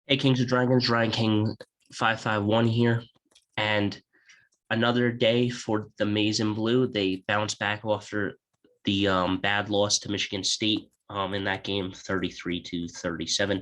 Hey, Kings of Dragons, Dragon King 551 here. And another day for the Maize and Blue. They bounced back after the bad loss to Michigan State in that game, 33-37.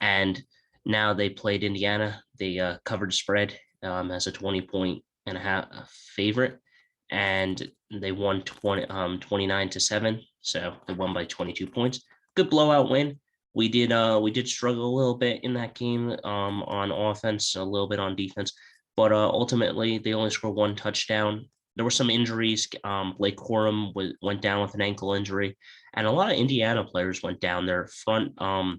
And now they played Indiana. They covered spread as a 20.5 favorite. And they won 29-7. So they won by 22 points. Good blowout win. We did struggle a little bit in that game on offense, a little bit on defense, but ultimately they only scored one touchdown. There were some injuries. Blake Corum went down with an ankle injury, and a lot of Indiana players went down. Their front, I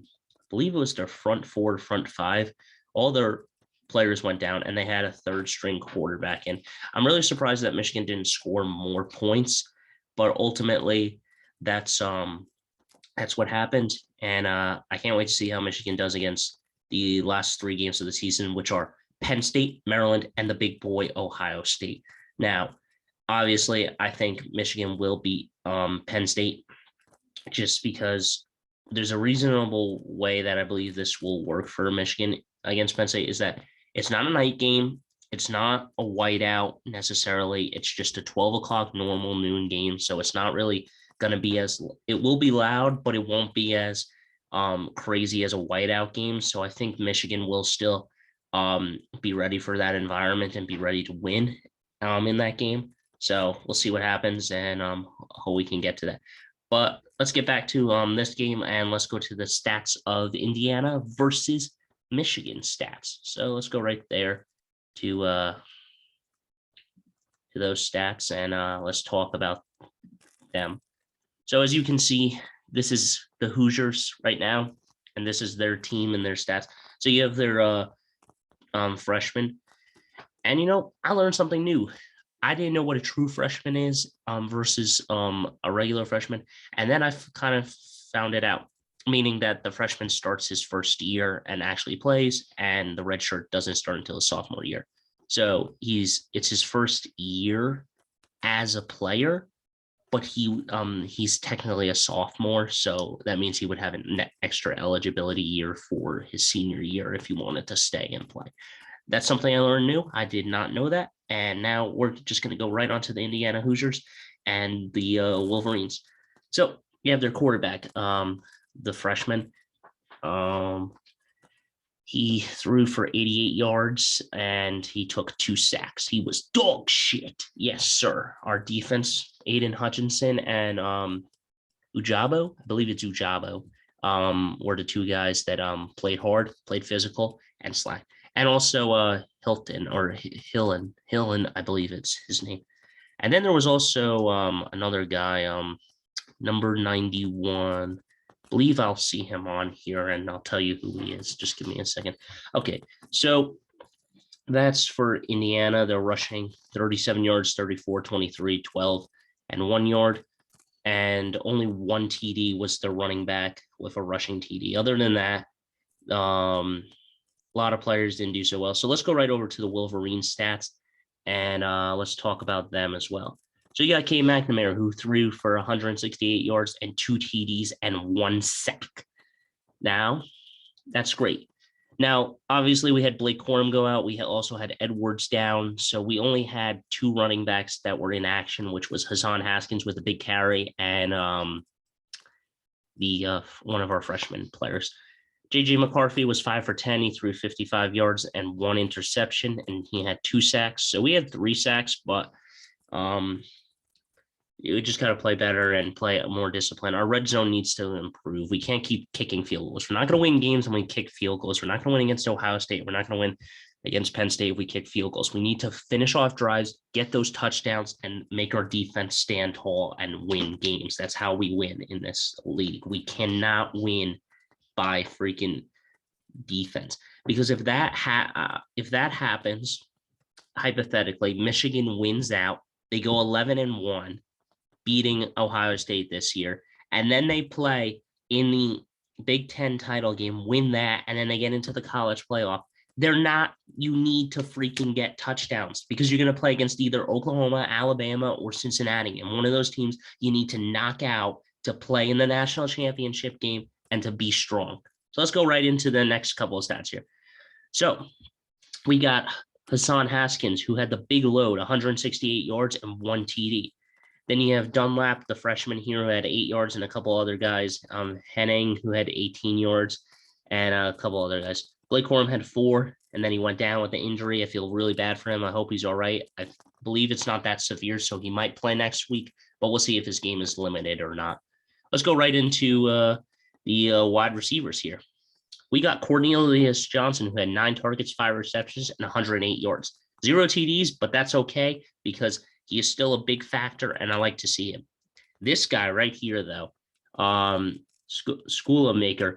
believe it was their front four, front five, all their players went down, and they had a third string quarterback in. I'm really surprised that Michigan didn't score more points, but ultimately that's what happened. And I can't wait to see how Michigan does against the last three games of the season, which are Penn State, Maryland, and the big boy, Ohio State. Now, obviously, I think Michigan will beat Penn State just because there's a reasonable way that I believe this will work for Michigan against Penn State is that it's not a night game. It's not a whiteout necessarily. It's just a 12 o'clock normal noon game. So it's not really going to be it will be loud, but it won't be as crazy as a whiteout game. So I think Michigan will still be ready for that environment and be ready to win in that game. So we'll see what happens and hope we can get to that. But let's get back to this game and let's go to the stats of Indiana versus Michigan stats. So let's go right there to those stats and let's talk about them. So as you can see, this is the Hoosiers right now, and this is their team and their stats. So you have their freshmen, and I learned something new. I didn't know what a true freshman is versus a regular freshman, and then I kind of found it out, meaning that the freshman starts his first year and actually plays, and the redshirt doesn't start until his sophomore year. So it's his first year as a player, but he's technically a sophomore, so that means he would have an extra eligibility year for his senior year if he wanted to stay and play. That's something I learned new. I did not know that, and now we're just going to go right onto the Indiana Hoosiers and the Wolverines. So you have their quarterback, the freshman. He threw for 88 yards and he took 2 sacks. He was dog shit. Yes, sir. Our defense, Aiden Hutchinson and Ujabo, I believe it's Ujabo, were the 2 guys that played hard, played physical, and slack. And also Hilton or Hillen, I believe it's his name. And then there was also another guy, number 91. Believe I'll see him on here and I'll tell you who he is. Just give me a second. Okay, so that's for Indiana. They're rushing 37 yards, 34, 23, 12, and 1 yard. And only 1 TD was the running back with a rushing TD. Other than that, a lot of players didn't do so well. So let's go right over to the Wolverine stats and let's talk about them as well. So you got Cade McNamara, who threw for 168 yards and 2 TDs and 1 sack. Now, that's great. Now, obviously, we had Blake Corum go out. We also had Edwards down. So we only had 2 running backs that were in action, which was Hassan Haskins with a big carry and one of our freshman players. JJ McCarthy was 5 for 10. He threw 55 yards and 1 interception, and he had 2 sacks. So we had 3 sacks, but we just got to play better and play more discipline. Our red zone needs to improve. We can't keep kicking field goals. We're not going to win games when we kick field goals. We're not going to win against Ohio State. We're not going to win against Penn State if we kick field goals. We need to finish off drives, get those touchdowns, and make our defense stand tall and win games. That's how we win in this league. We cannot win by freaking defense, because if that happens, hypothetically, Michigan wins out. They go 11-1. Beating Ohio State this year, and then they play in the Big Ten title game, win that, and then they get into the college playoff. You need to freaking get touchdowns because you're going to play against either Oklahoma, Alabama, or Cincinnati, and one of those teams you need to knock out to play in the national championship game and to be strong. So let's go right into the next couple of stats here. So we got Hassan Haskins, who had the big load, 168 yards and 1 TD. Then you have Dunlap, the freshman here, who had 8 yards, and a couple other guys. Henning, who had 18 yards, and a couple other guys. Blake Corum had 4, and then he went down with the injury. I feel really bad for him. I hope he's all right. I believe it's not that severe, so he might play next week, but we'll see if his game is limited or not. Let's go right into the wide receivers here. We got Cornelius Johnson, who had 9 targets, 5 receptions, and 108 yards. 0 TDs, but that's okay because he is still a big factor, and I like to see him. This guy right here, though, Schoolmaker,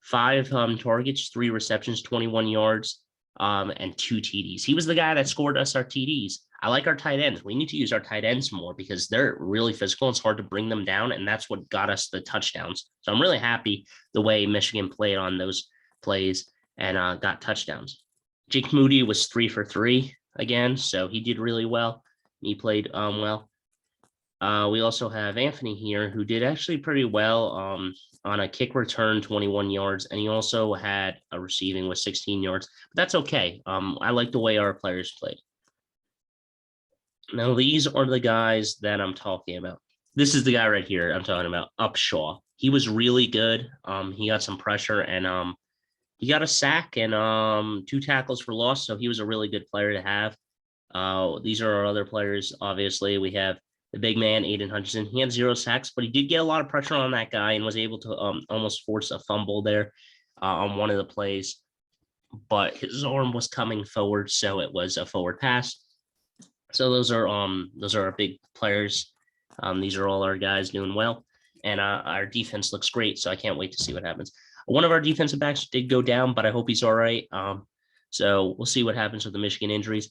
5 targets, 3 receptions, 21 yards, and 2 TDs. He was the guy that scored us our TDs. I like our tight ends. We need to use our tight ends more because they're really physical. It's hard to bring them down, and that's what got us the touchdowns. So I'm really happy the way Michigan played on those plays and got touchdowns. Jake Moody was 3 for 3 again, so he did really well. He played well. We also have Anthony here, who did actually pretty well on a kick return, 21 yards, and he also had a receiving with 16 yards. But that's okay. I like the way our players played. Now, these are the guys that I'm talking about. This is the guy right here I'm talking about, Upshaw. He was really good. He got some pressure, and he got a sack and 2 tackles for loss, so he was a really good player to have. These are our other players. Obviously, we have the big man, Aiden Hutchinson. He had 0 sacks, but he did get a lot of pressure on that guy and was able to almost force a fumble there on one of the plays. But his arm was coming forward, so it was a forward pass. So those are our big players. These are all our guys doing well, and our defense looks great. So I can't wait to see what happens. One of our defensive backs did go down, but I hope he's all right. So we'll see what happens with the Michigan injuries.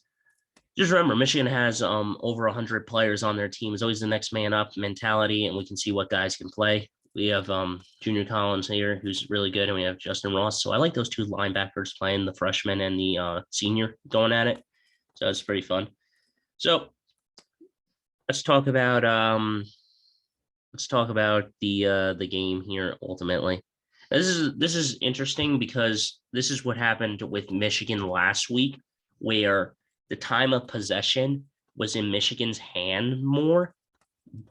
Just remember, Michigan has over 100 players on their team. It's always the next man up mentality, and we can see what guys can play. We have Junior Collins here, who's really good, and we have Justin Ross. So I like those 2 linebackers playing, the freshman and the senior going at it. So it's pretty fun. So let's talk about the game here ultimately. This is interesting because this is what happened with Michigan last week, where the time of possession was in Michigan's hand more,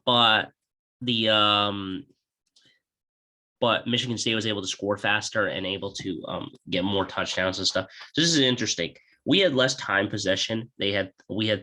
but Michigan State was able to score faster and able to get more touchdowns and stuff. So this is interesting. We had less time possession. We had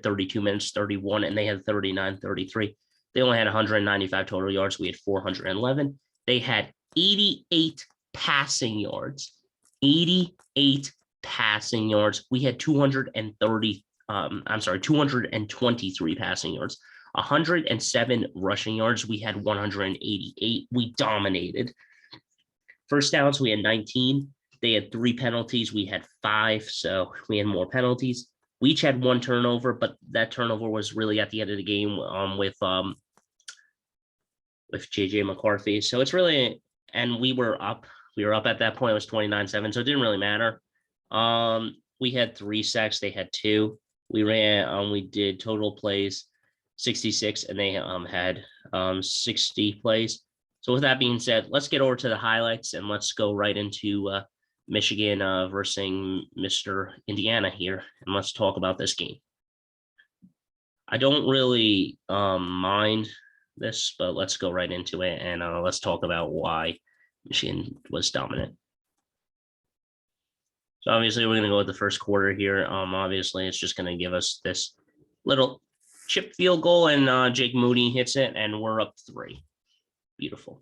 32 minutes, 31, and they had 39, 33. They only had 195 total yards. We had 411. They had 88 passing yards. 88 passing yards. We had 223 passing yards. 107 rushing yards. We had 188. We dominated. First downs, we had 19. They had 3 penalties. We had 5, so we had more penalties. We each had 1 turnover, but that turnover was really at the end of the game with JJ McCarthy. So it's really, and we were up at that point. It was 29-7, so it didn't really matter. We had 3 sacks. They had 2. We did total plays 66, and they had 60 plays. So with that being said, let's get over to the highlights and let's go right into Michigan versus Mr. Indiana here, and let's talk about this game. I don't really mind this, but let's go right into it and let's talk about why Michigan was dominant. So obviously we're going to go with the first quarter here. Obviously it's just going to give us this little chip field goal, and Jake Moody hits it, and we're up 3. Beautiful.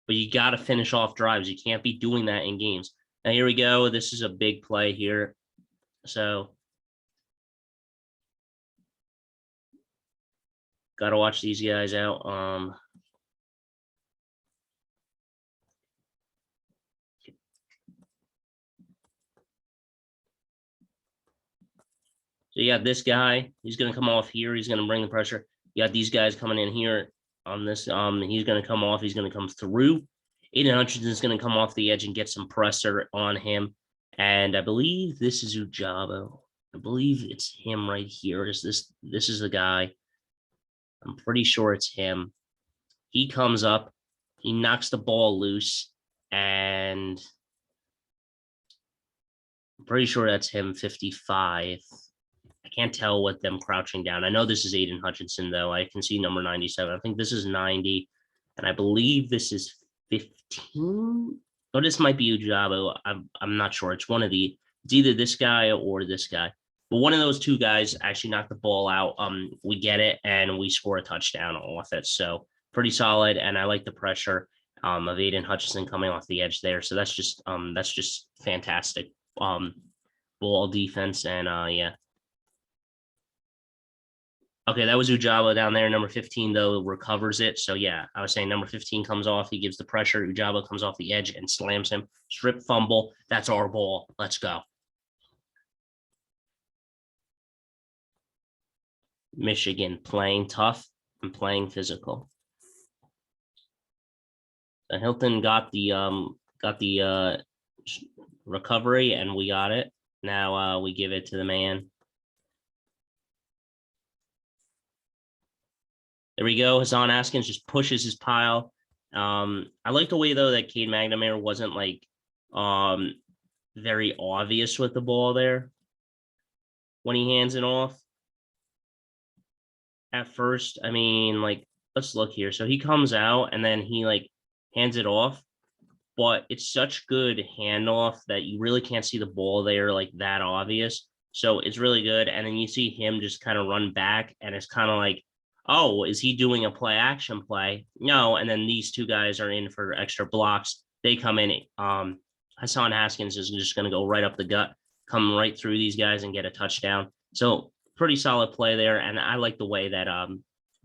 But you got to finish off drives. You can't be doing that in games. Now, here we go. This is a big play here. So, got to watch these guys out. So, you got this guy. He's going to come off here. He's going to bring the pressure. You got these guys coming in here on this. He's going to come off. He's going to come through. Aiden Hutchinson is going to come off the edge and get some pressure on him. And I believe this is Ujabo. I believe it's him right here. This is the guy. I'm pretty sure it's him. He comes up He knocks the ball loose, and I'm pretty sure that's him 55. I can't tell what them crouching down. I know this is Aiden Hutchinson, though. I can see number 97. I think this is 90, and I believe this is 15. Oh, this might be Ujabo. I'm not sure. It's one of it's either this guy or this guy. But one of those two guys actually knocked the ball out. We get it, and we score a touchdown off it. So pretty solid, and I like the pressure of Aiden Hutchinson coming off the edge there. So that's just fantastic ball defense, and yeah. Okay, that was Ujabo down there. Number 15, though, recovers it. So, yeah, I was saying number 15 comes off. He gives the pressure. Ujabo comes off the edge and slams him. Strip fumble. That's our ball. Let's go. Michigan playing tough and playing physical. So Hilton got the recovery, and we got it. Now we give it to the man. There we go. Hassan Haskins just pushes his pile. I like the way, though, that Cade McNamara wasn't like very obvious with the ball there when he hands it off. At first, I mean, like, let's look here. So he comes out and then he like hands it off, but it's such good handoff that you really can't see the ball there like that obvious. So it's really good. And then you see him just kind of run back, and it's kind of like, oh, is he doing a play action play? No. And then these two guys are in for extra blocks. They come in. Hassan Haskins is just going to go right up the gut, come right through these guys and get a touchdown. So pretty solid play there. And I like the way that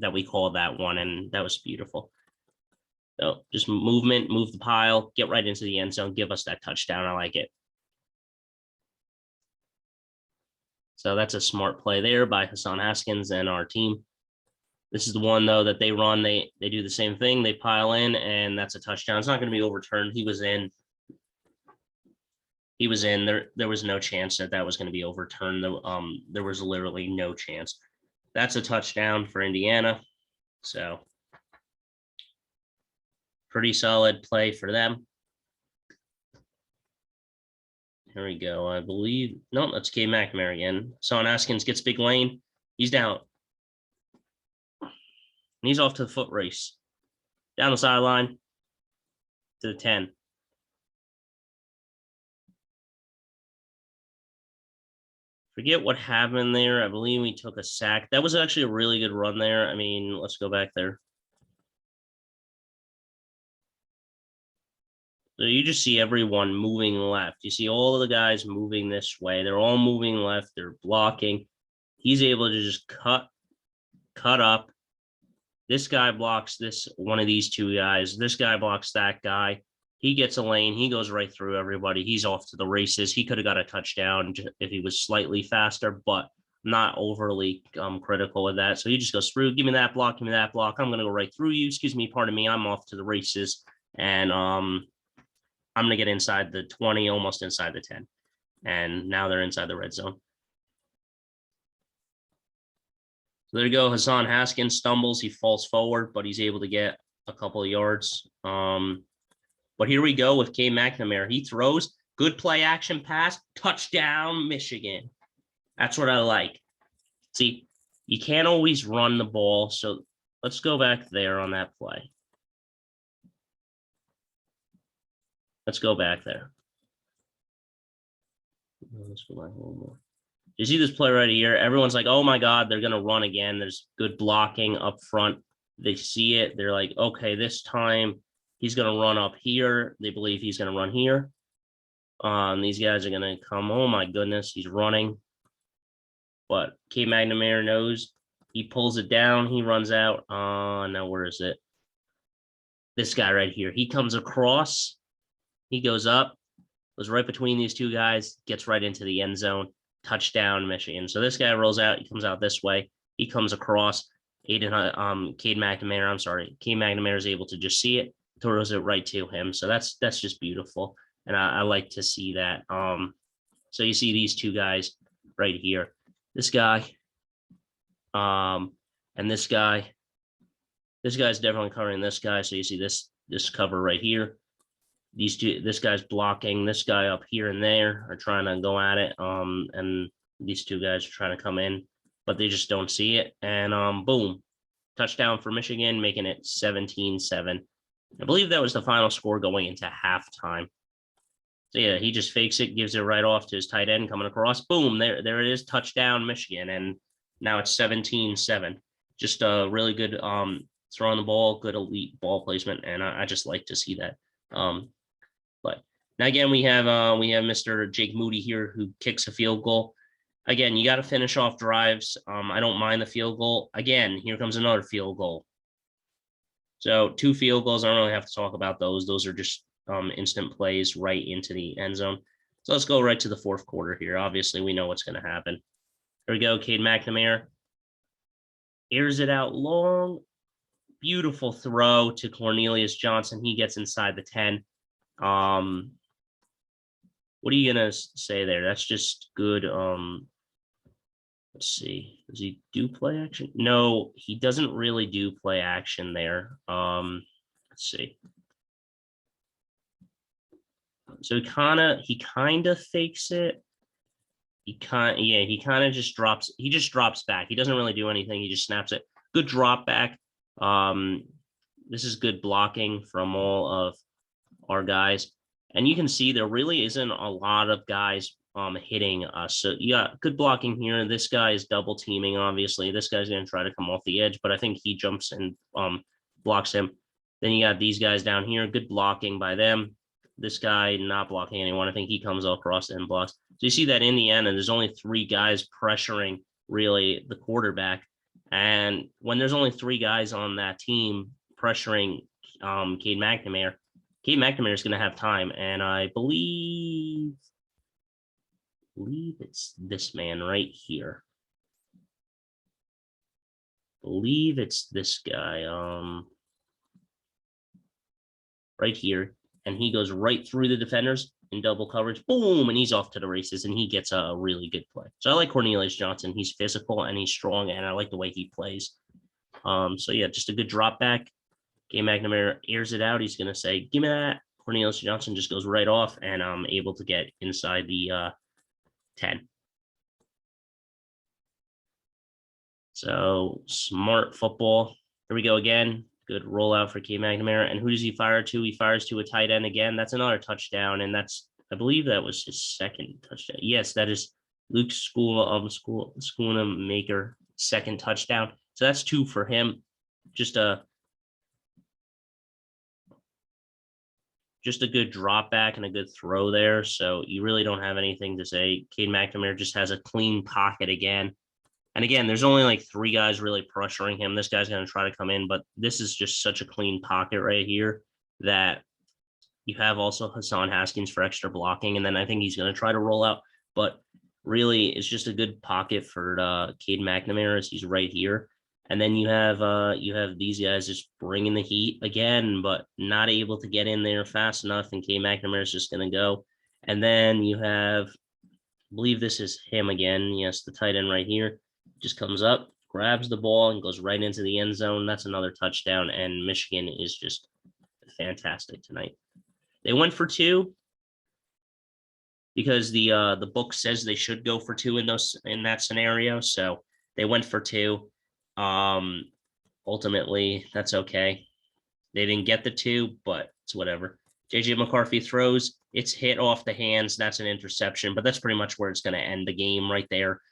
that we called that one, and that was beautiful. So just movement, move the pile, get right into the end zone, give us that touchdown. I like it. So that's a smart play there by Hassan Haskins and our team. This is the one, though, that they run. They do the same thing. They pile in, and that's a touchdown. It's not going to be overturned. He was in. There was no chance that was going to be overturned. There was literally no chance. That's a touchdown for Indiana. So pretty solid play for them. Here we go. I believe. No, that's Cade McNamara again. Hassan Haskins gets big lane. He's down. And he's off to the foot race. Down the sideline to the 10. Forget what happened there. I believe we took a sack. That was actually a really good run there. I mean, let's go back there. So you just see everyone moving left. You see all of the guys moving this way. They're all moving left. They're blocking. He's able to just cut up. This guy blocks one of these two guys. This guy blocks that guy. He gets a lane. He goes right through everybody. He's off to the races. He could have got a touchdown if he was slightly faster, but not overly critical of that. So he just goes through. Give me that block. Give me that block. I'm going to go right through you. Excuse me. Pardon me. I'm off to the races. And I'm going to get inside the 20, almost inside the 10. And now they're inside the red zone. So there you go. Hassan Haskins stumbles. He falls forward, but he's able to get a couple of yards. But here we go with Cade McNamara. He throws, good play action pass, touchdown, Michigan. That's what I like. See, you can't always run the ball. So let's go back there on that play. Let's go back there. Let's go back a little more. You see this play right here? Everyone's like, oh my God, they're going to run again. There's good blocking up front. They see it. They're like, okay, this time he's going to run up here. They believe he's going to run here. These guys are going to come. Oh my goodness, he's running. But Cade McNamara knows. He pulls it down. He runs out. Now where is it? This guy right here. He comes across. He goes up. Was right between these two guys. Gets right into the end zone. Touchdown, Michigan. So this guy rolls out. He comes out this way. He comes across. Cade McNamara is able to just see it, throws it right to him. So that's just beautiful, and I like to see that. So you see these two guys right here. This guy, and this guy. This guy's definitely covering this guy. So you see this this cover right here. These two, this guy's blocking, this guy up here and there are trying to go at it. And these two guys are trying to come in, but they just don't see it. And boom, touchdown for Michigan, making it 17-7. I believe that was the final score going into halftime. So yeah, he just fakes it, gives it right off to his tight end coming across. Boom, there it is, touchdown Michigan. And now it's 17-7. Just a really good throwing the ball, good elite ball placement, and I just like to see that. But now again, we have Mr. Jake Moody here who kicks a field goal. Again, you got to finish off drives. I don't mind the field goal. Again, here comes another field goal. So 2 field goals. I don't really have to talk about those. Those are just instant plays right into the end zone. So let's go right to the fourth quarter here. Obviously, we know what's going to happen. Here we go. Cade McNamara airs it out long. Beautiful throw to Cornelius Johnson. He gets inside the 10. What are you going to say there? That's just good. Let's see. Does he do play action? No, he doesn't really do play action there. Let's see. So he kind of fakes it. He kind of just drops. He just drops back. He doesn't really do anything. He just snaps it. Good drop back. This is good blocking from all of our guys. And you can see there really isn't a lot of guys hitting us. So you got good blocking here. This guy is double teaming, obviously. This guy's going to try to come off the edge, but I think he jumps and blocks him. Then you got these guys down here. Good blocking by them. This guy not blocking anyone. I think he comes across and blocks. So you see that in the end, and there's only 3 guys pressuring really the quarterback. And when there's only 3 guys on that team pressuring Cade McNamara is going to have time. And I believe it's this man right here. I believe it's this guy right here. And he goes right through the defenders in double coverage. Boom, and he's off to the races, and he gets a really good play. So I like Cornelius Johnson. He's physical, and he's strong, and I like the way he plays. So yeah, just a good drop back. Cade McNamara airs it out. He's going to say, give me that. Cornelius Johnson just goes right off, and I'm able to get inside the 10. So smart football. Here we go again. Good rollout for Cade McNamara. And who does he fire to? He fires to a tight end again. That's another touchdown. And that's, I believe that was his second touchdown. Yes, that is Luke Schoonemaker second touchdown. So that's 2 for him. Just a good drop back and a good throw there. So you really don't have anything to say. Cade McNamara just has a clean pocket again. And again, there's only like 3 guys really pressuring him. This guy's going to try to come in, but this is just such a clean pocket right here that you have also Hassan Haskins for extra blocking. And then I think he's going to try to roll out, but really it's just a good pocket for Cade McNamara as he's right here. And then you have these guys just bringing the heat again, but not able to get in there fast enough. And Cade McNamara is just going to go. And then you have, I believe this is him again. Yes, the tight end right here. Just comes up, grabs the ball, and goes right into the end zone. That's another touchdown, and Michigan is just fantastic tonight. They went for 2 because the book says they should go for 2 in that scenario. So they went for 2. Ultimately, that's okay. They didn't get the 2, but it's whatever. JJ McCarthy throws. It's hit off the hands. That's an interception, but that's pretty much where it's going to end the game right there.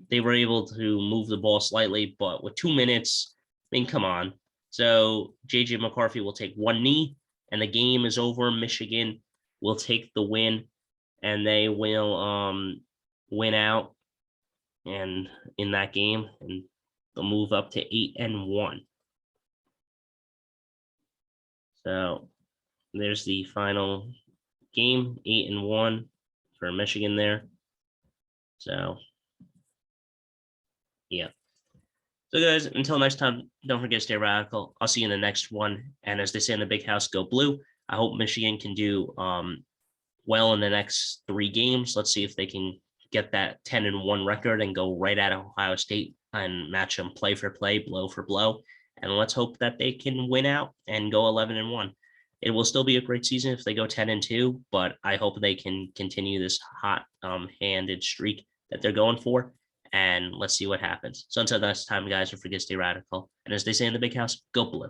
They were able to move the ball slightly, but with 2 minutes, I mean, come on. So JJ McCarthy will take 1 knee, and the game is over. Michigan will take the win, and they will win out and in that game, and they'll move up to 8-1. So there's the final game, 8-1 for Michigan there. So yeah. So guys, until next time, don't forget to stay radical. I'll see you in the next one. And as they say in the big house, go blue. I hope Michigan can do well in the next 3 games. Let's see if they can get that 10-1 record and go right at Ohio State and match them play for play, blow for blow. and let's hope that they can win out and go 11-1. It will still be a great season if they go 10-2, but I hope they can continue this hot handed streak that they're going for. And let's see what happens. So until next time, guys, don't forget to stay radical. And as they say in the big house, go blue.